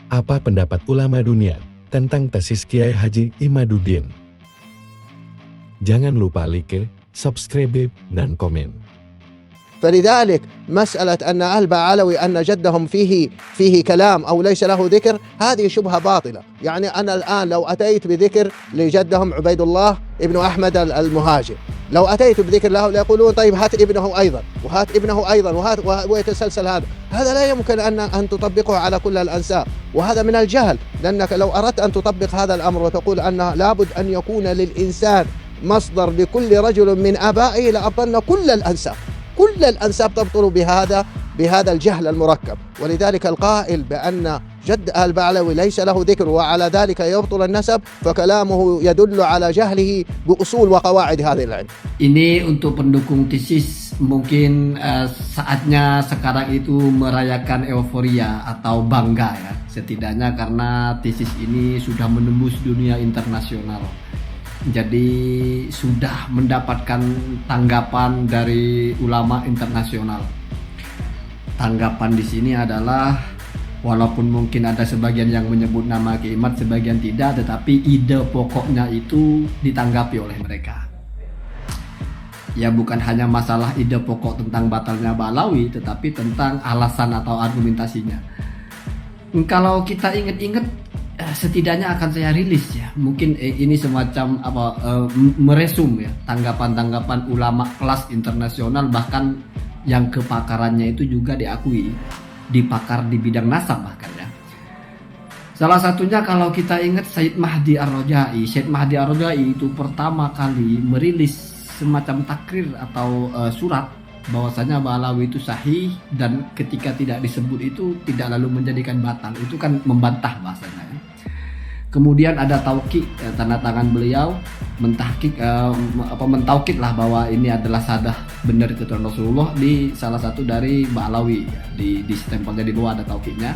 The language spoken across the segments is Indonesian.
Apa pendapat ulama dunia tentang tesis Kiai Haji Imaduddin? Jangan lupa like, subscribe, dan komen. فلذلك مسألة أن أهل بعلوي أن جدهم فيه كلام أو ليس له ذكر، هذه شبهة باطلة. يعني أنا الآن لو أتيت بذكر لجدهم عبيد الله ابن أحمد المهاجر، لو أتيت بذكر له يقولون طيب هات ابنه أيضا وهات ابنه أيضا ويتسلسل هذا لا يمكن أن تطبقه على كل الأنساب، وهذا من الجهل. لأنك لو أردت أن تطبق هذا الأمر وتقول أن لابد أن يكون للإنسان مصدر لكل رجل من آبائه لأبطلنا كل الأنساب تبطل بهذا الجهل المركب. ولذلك القائل بأن جد البعلوي ليس له ذكر وعلى ذلك يبطل النسب فكلامه يدل على جهله بأصول وقواعد هذا العلم. Ini untuk pendukung tesis, mungkin saatnya sekarang itu merayakan euforia atau bangga ya, setidaknya karena tesis ini sudah menembus dunia internasional. Jadi sudah mendapatkan tanggapan dari ulama internasional. Tanggapan di sini adalah walaupun mungkin ada sebagian yang menyebut nama Kiai Imad, sebagian tidak, tetapi ide pokoknya itu ditanggapi oleh mereka. Ya bukan hanya masalah ide pokok tentang batalnya Ba'alawi, tetapi tentang alasan atau argumentasinya. Kalau kita ingat-ingat, setidaknya akan saya rilis ya. Mungkin ini semacam meresum ya tanggapan-tanggapan ulama kelas internasional, bahkan yang kepakarannya itu juga diakui dipakar di bidang nasab bahkan ya. Salah satunya kalau kita ingat Syed Mahdi Ar-Rajai. Syed Mahdi Ar-Rajai itu pertama kali merilis semacam takrir atau surat bahwasanya Ba'alawi itu sahih, dan ketika tidak disebut itu tidak lalu menjadikan batal. Itu kan membantah bahasanya ya. Kemudian ada taukid, tanda tangan beliau mentahkik mentaukid lah bahwa ini adalah sadah benar keturunan Rasulullah di salah satu dari Ba'alawi ya. Di stempelnya di bawah ada taukidnya.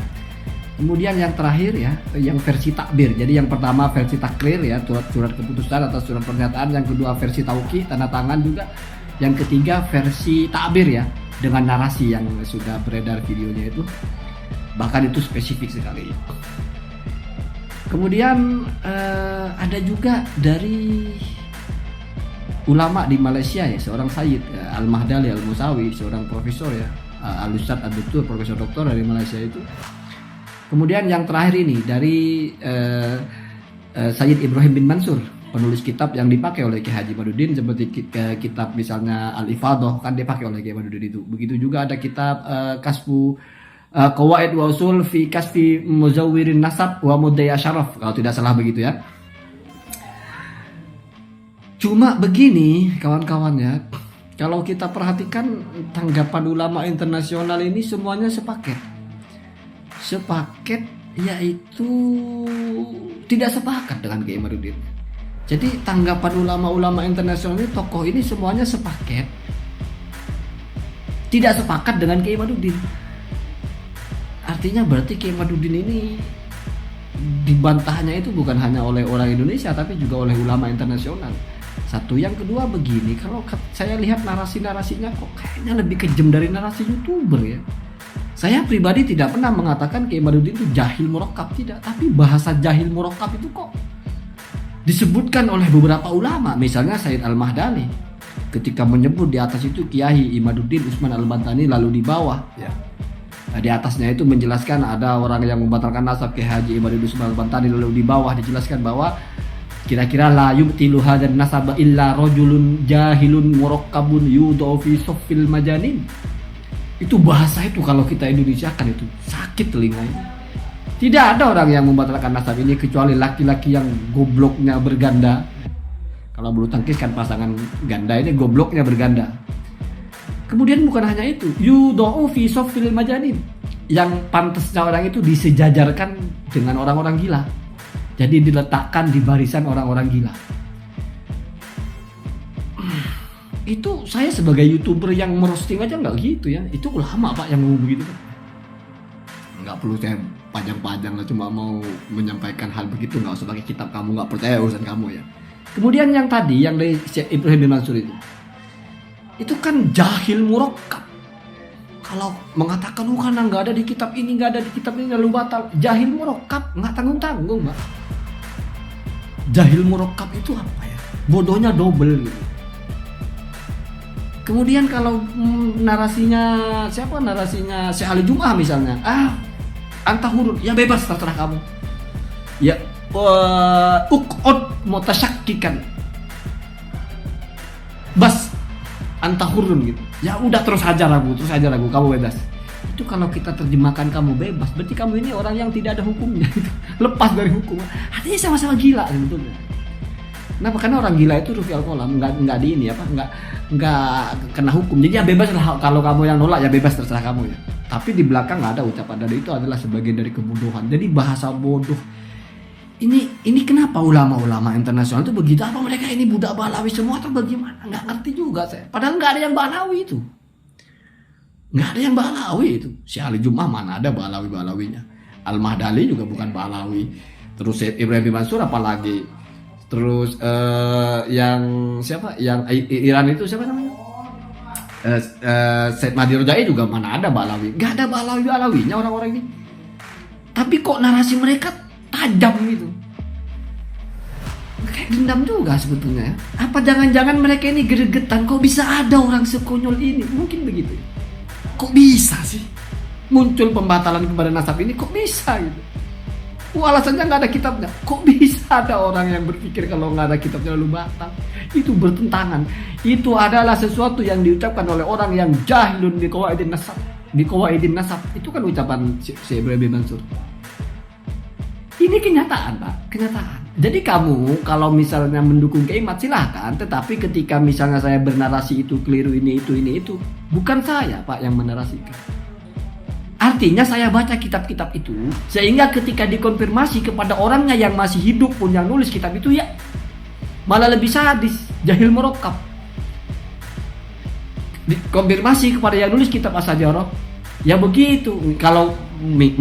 Kemudian yang terakhir ya, yang versi takbir. Jadi yang pertama versi takrir ya, surat keputusan atau surat pernyataan. Yang kedua versi taukid, tanda tangan juga. Yang ketiga versi takbir ya, dengan narasi yang sudah beredar videonya itu. Bahkan itu spesifik sekali. Kemudian ada juga dari ulama di Malaysia ya, seorang Sayyid Al-Mahdali Al-Musawi, seorang profesor ya, Al-Ustadz Ad-Doktor, profesor doktor dari Malaysia itu. Kemudian yang terakhir ini dari Sayyid Ibrahim bin Mansur, penulis kitab yang dipakai oleh Kiai Haji Imaduddin, seperti kitab misalnya Al-Ifadah kan dipakai oleh Kiai Imaduddin itu. Begitu juga ada kitab Kasfu Qawaid wa Usul fi Kasfi Muzawwirin Nasab wa Mudaya Syaraf, kalau tidak salah begitu ya. Cuma begini kawan-kawan ya, kalau kita perhatikan tanggapan ulama internasional ini semuanya sepaket, yaitu tidak sepakat dengan Kiai Imaduddin. Jadi tanggapan ulama-ulama internasional ini, tokoh ini semuanya sepaket tidak sepakat dengan Kiai Imaduddin. Artinya berarti Kiai Imaduddin ini dibantahnya itu bukan hanya oleh orang Indonesia, tapi juga oleh ulama internasional. Satu, yang kedua begini, kalau saya lihat narasi-narasinya kok kayaknya lebih kejam dari narasi YouTuber ya. Saya pribadi tidak pernah mengatakan Kiai Imaduddin itu jahil murakkab, tidak, tapi bahasa jahil murakkab itu kok disebutkan oleh beberapa ulama. Misalnya Sayyid Al-Mahdali ketika menyebut di atas itu Kiai Imaduddin Usman Al-Bantani, lalu di bawah ya, di atasnya itu menjelaskan ada orang yang membatalkan nasab Kiai Haji Imaduddin Usman Al-Bantani, lalu di bawah dijelaskan bahwa kira-kira la yubtilu hadzal nasab illa rajulun jahilun murakkabun yudau fi sufil majanin. Itu bahasa itu kalau kita Indonesia kan itu sakit telinganya. Tidak ada orang yang membatalkan nasab ini kecuali laki-laki yang gobloknya berganda. Kalau bulu tangkis kan pasangan ganda, ini gobloknya berganda. Kemudian bukan hanya itu, yudau fi sufil majanin, yang pantasnya orang itu disejajarkan dengan orang-orang gila. Jadi diletakkan di barisan orang-orang gila. Itu saya sebagai YouTuber yang merosting aja nggak gitu ya. Itu ulama Pak yang ngomong begitu. Nggak perlu saya panjang-panjang lah, cuma mau menyampaikan hal begitu, nggak usah pakai kitab, kamu nggak percaya urusan kamu ya. Kemudian yang tadi yang dari Syekh Ibrahim bin Mansur itu kan jahil murakkab. Kalau mengatakan karena nggak ada di kitab ini, nggak ada di kitab ini lalu batal, jahil murakkab, nggak tanggung-tanggung, Mbak. Jahil murakkab itu apa ya? Bodohnya double gitu. Kemudian kalau narasinya siapa? Narasinya Syekh Ali Jum'ah misalnya. Anta hurun, ya bebas terserah kamu. Ya uqud mutasyakkikan. Bas anta hurun gitu. Ya udah terus aja ragu, kamu bebas. Itu kalau kita terjemahkan kamu bebas, berarti kamu ini orang yang tidak ada hukumnya gitu. Lepas dari hukum. Artinya sama-sama gila sebetulnya. Kenapa? Karena orang gila itu rufi'al qalam, enggak di ini apa? Enggak kena hukum. Jadi ya bebas lah, kalau kamu yang nolak ya bebas terserah kamu ya. Tapi di belakang nggak ada ucapan dari itu adalah sebagian dari kebodohan. Jadi bahasa bodoh. Ini kenapa ulama-ulama internasional itu begitu? Apa mereka ini budak Balawi semua atau bagaimana? Nggak ngerti juga saya. Padahal nggak ada yang Balawi itu. Nggak ada yang Balawi itu. Syekh Ali Jum'ah mana ada Balawinya. Al-Mahdali juga bukan Balawi. Terus Ibrahim bin Mansur apalagi. Terus yang siapa? Yang Iran itu siapa namanya? Said Mahdi Rojai juga mana ada Balawi. Nggak ada Balawinya orang-orang ini. Tapi kok narasi mereka tajam gitu. Kayak dendam juga sebetulnya ya. Apa jangan-jangan mereka ini gregetan, kok bisa ada orang sekonyol ini? Mungkin begitu. Kok bisa sih muncul pembatalan kepada nasab ini, kok bisa gitu? Alasannya nggak ada kitabnya. Kok bisa ada orang yang berpikir kalau nggak ada kitabnya lalu batal? Itu bertentangan. Itu adalah sesuatu yang diucapkan oleh orang yang jahilun di qawaidin nasab. Itu kan ucapan Syekh Ibrahim bin Mansur. Ini kenyataan, Pak, kenyataan. Jadi kamu kalau misalnya mendukung Kiai silahkan, tetapi ketika misalnya saya bernarasi itu keliru ini itu, bukan saya, Pak, yang menarasikan. Artinya saya baca kitab-kitab itu, sehingga ketika dikonfirmasi kepada orangnya yang masih hidup pun yang nulis kitab itu ya malah lebih sadis, jahil murakkab. Dikonfirmasi kepada yang nulis kitab As-Sajarah, ya begitu. Kalau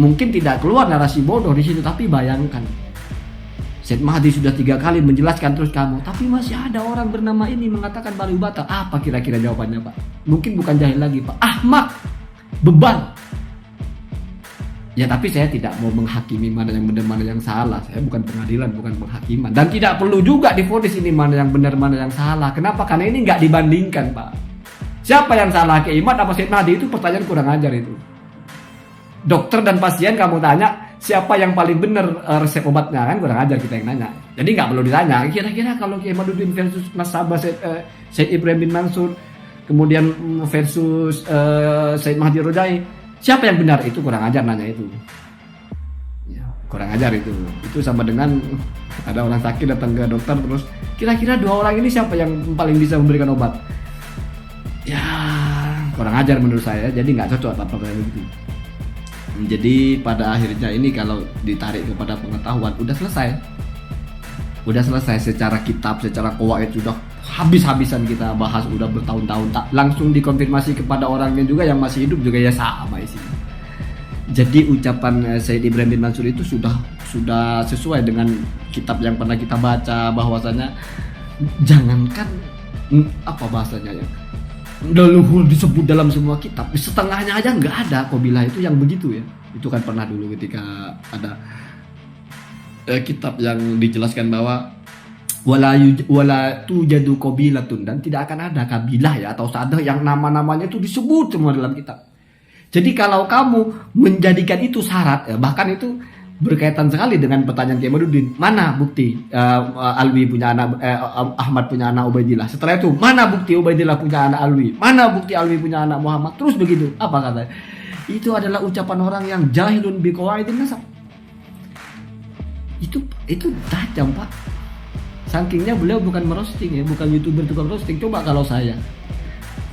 mungkin tidak keluar narasi bodoh di situ, tapi bayangkan Syed Mahdi sudah 3 kali menjelaskan terus kamu, tapi masih ada orang bernama ini mengatakan Balawi batal. Apa kira-kira jawabannya, Pak? Mungkin bukan jahil lagi, Pak. Ahmak, bebal. Ya tapi saya tidak mau menghakimi mana yang benar mana yang salah. Saya bukan pengadilan, bukan penghakiman, dan tidak perlu juga divonis ini mana yang benar mana yang salah. Kenapa? Karena ini nggak dibandingkan, Pak. Siapa yang salah, Kiai Imad apa Syed Mahdi? Itu pertanyaan kurang ajar itu. Dokter dan pasien kamu tanya siapa yang paling benar resep obatnya, kan kurang ajar kita yang nanya. Jadi nggak perlu ditanya. Kira-kira kalau Kiai Imaduddin versus nasabah Syed Ibrahim bin Mansur, kemudian versus Syed Mahdi Rojai, siapa yang benar? Itu kurang ajar nanya itu. Ya, kurang ajar itu. Itu sama dengan ada orang sakit datang ke dokter terus kira-kira 2 orang ini siapa yang paling bisa memberikan obat? Ya kurang ajar menurut saya. Jadi nggak cocok apa begitu. Jadi pada akhirnya ini kalau ditarik kepada pengetahuan udah selesai secara kitab, secara qawaid sudah habis-habisan kita bahas, udah bertahun-tahun, tak langsung dikonfirmasi kepada orangnya juga yang masih hidup juga ya sama isinya. Jadi ucapan Syed Ibrahim bin Mansur itu sudah sesuai dengan kitab yang pernah kita baca, bahwasanya jangankan apa bahasanya ya, leluhur disebut dalam semua kitab, setengahnya aja nggak ada qabilah itu yang begitu ya. Itu kan pernah dulu ketika ada kitab yang dijelaskan bahwa wala tujadu qabilatun, dan tidak akan ada kabilah ya atau sadah yang nama-namanya itu disebut semua dalam kitab. Jadi kalau kamu menjadikan itu syarat ya, bahkan itu berkaitan sekali dengan pertanyaan Kiai Imaduddin, mana bukti Alwi punya anak Ahmad punya anak Ubaidillah. Setelah itu, mana bukti Ubaidillah punya anak Alwi? Mana bukti Alwi punya anak Muhammad? Terus begitu. Apa katanya? Itu adalah ucapan orang yang jahilun bi qawaidin nasab. Itu tajam, Pak. Sakingnya beliau bukan merosting ya, bukan YouTuber tukang roasting. Coba kalau saya.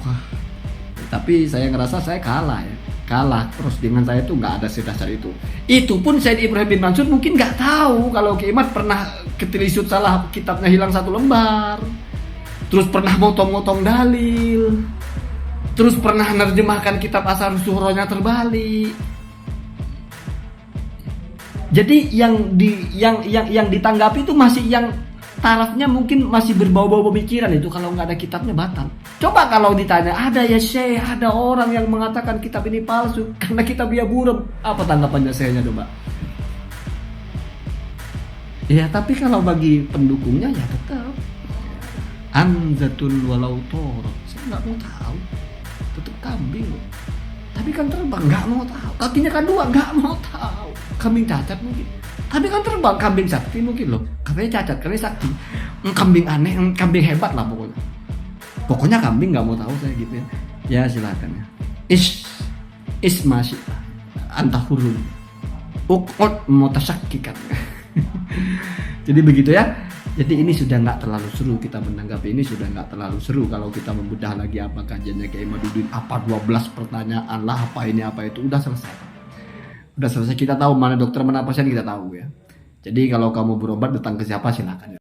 Wah. Tapi saya ngerasa saya kalah ya. Kalah terus dengan saya tuh nggak ada sedasar itu. Itu pun Syed Ibrahim bin Mansur mungkin nggak tahu kalau Kiai Imad pernah ketilisut salah, kitabnya hilang 1 lembar, terus pernah motong-motong dalil, terus pernah nerjemahkan kitab Asar Suhronya terbalik. Jadi yang ditanggapi itu masih yang tarafnya mungkin masih berbau-bau pemikiran itu, kalau nggak ada kitabnya batal. Coba kalau ditanya, ada ya Syekh, ada orang yang mengatakan kitab ini palsu karena kitab dia buram. Apa tanggapannya Syekhnya coba? Ya tapi kalau bagi pendukungnya ya tetap anzatul walau torot. Saya nggak mau tahu. Tetap kambing loh. Tapi kan terbang, nggak mau tahu. Kakinya kan dua, nggak mau tahu. Kambing cacat mungkin. Tapi kan terbang, kambing sakti mungkin loh. Katanya cacat, katanya sakti. Kambing aneh, kambing hebat lah pokoknya. Pokoknya kambing nggak mau tahu saya gitu ya. Ya silakan ya. Is masih antah hurun. Ukot mutasakkikan. Jadi begitu ya. Jadi ini sudah nggak terlalu seru, kita menanggapi ini sudah nggak terlalu seru kalau kita membedah lagi apa kajiannya Kiai Imaduddin, apa 12 pertanyaan lah, apa ini apa itu, udah selesai. Udah selesai, kita tahu mana dokter mana pasien kita tahu ya. Jadi kalau kamu berobat datang ke siapa silakan.